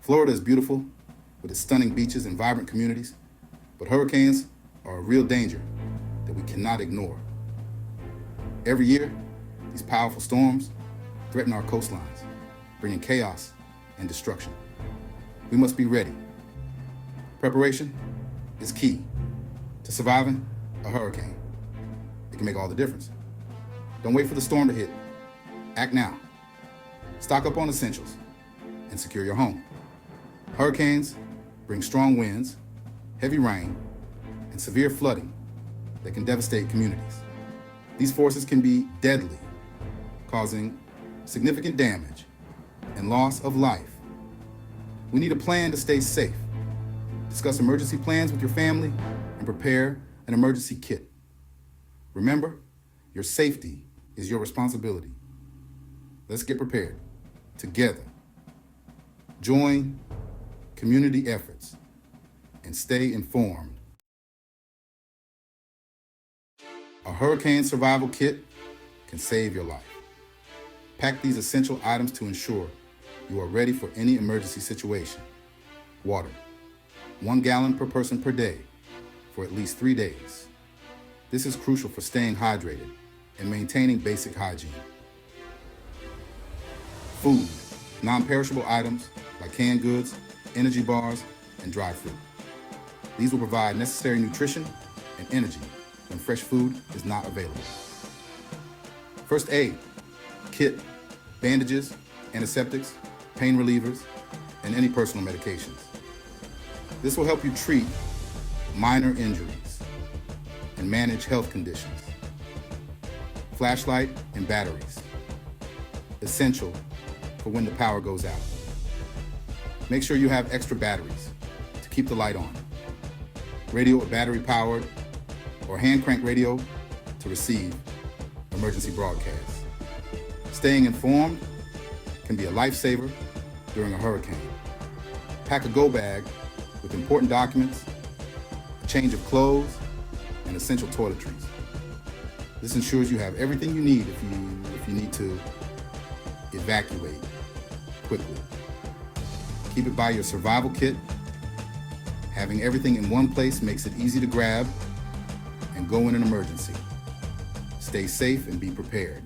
Florida is beautiful with its stunning beaches and vibrant communities, but hurricanes are a real danger that we cannot ignore. Every year, these powerful storms threaten our coastlines, bringing chaos and destruction. We must be ready. Preparation is key to surviving a hurricane. It can make all the difference. Don't wait for the storm to hit. Act now. Stock up on essentials and secure your home. Hurricanes bring strong winds, heavy rain, and severe flooding that can devastate communities. These forces can be deadly, causing significant damage and loss of life. We need a plan to stay safe. Discuss emergency plans with your family and prepare an emergency kit. Remember, your safety is your responsibility. Let's get prepared together. Join community efforts and stay informed. A hurricane survival kit can save your life. Pack these essential items to ensure you are ready for any emergency situation. Water, 1 gallon per person per day for at least 3 days. This is crucial for staying hydrated and maintaining basic hygiene. Food, non-perishable items like canned goods, energy bars, and dry fruit. These will provide necessary nutrition and energy when fresh food is not available. First aid, kit, bandages, antiseptics, pain relievers, and any personal medications. This will help you treat minor injuries and manage health conditions. Flashlight and batteries, essential for when the power goes out. Make sure you have extra batteries to keep the light on. Radio or battery powered or hand crank radio to receive emergency broadcasts. Staying informed can be a lifesaver during a hurricane. Pack a go bag with important documents, a change of clothes, and essential toiletries. This ensures you have everything you need if you need to evacuate quickly. Keep it by your survival kit. Having everything in one place makes it easy to grab and go in an emergency. Stay safe and be prepared.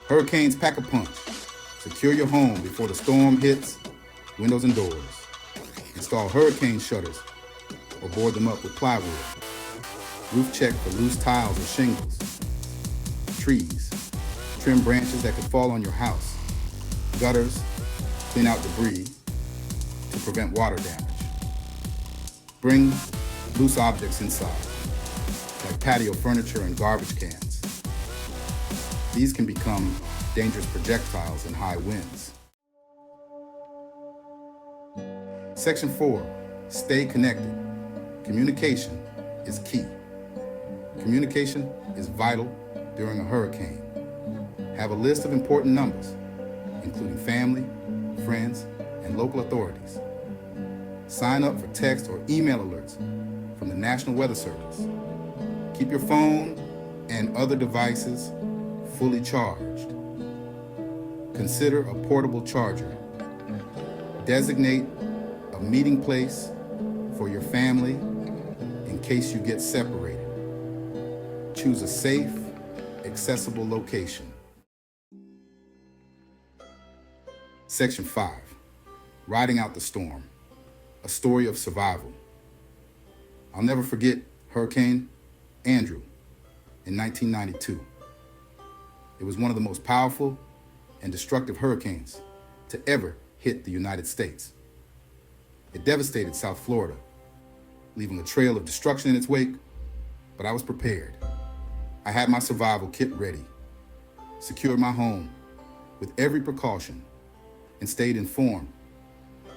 Hurricanes pack a punch. Secure your home before the storm hits windows and doors. Install hurricane shutters or board them up with plywood. Roof check for loose tiles or shingles. Trees. Trim branches that could fall on your house. Gutters. Clean out debris to prevent water damage. Bring loose objects inside, like patio furniture and garbage cans. These can become dangerous projectiles in high winds. Section 4, stay connected. Communication is key. Communication is vital during a hurricane. Have a list of important numbers, including family, friends, and local authorities. Sign up for text or email alerts from the National Weather Service. Keep your phone and other devices fully charged. Consider a portable charger. Designate a meeting place for your family in case you get separated. Choose a safe, accessible location. Section 5, riding out the storm, a story of survival. I'll never forget Hurricane Andrew in 1992. It was one of the most powerful and destructive hurricanes to ever hit the United States. It devastated South Florida, leaving a trail of destruction in its wake, but I was prepared. I had my survival kit ready, secured my home with every precaution, and stayed informed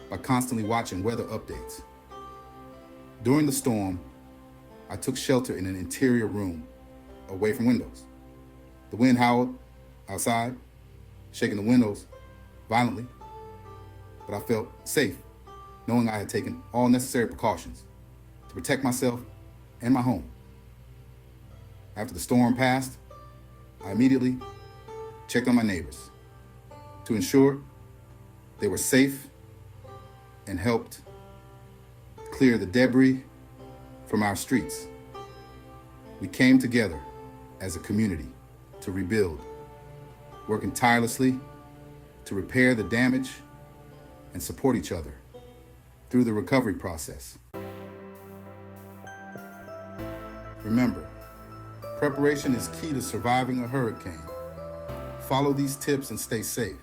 by constantly watching weather updates. During the storm, I took shelter in an interior room, away from windows. The wind howled outside, shaking the windows violently, but I felt safe, knowing I had taken all necessary precautions to protect myself and my home. After the storm passed, I immediately checked on my neighbors to ensure They were safe and helped clear the debris from our streets. We came together as a community to rebuild, working tirelessly to repair the damage and support each other through the recovery process. Remember, preparation is key to surviving a hurricane. Follow these tips and stay safe.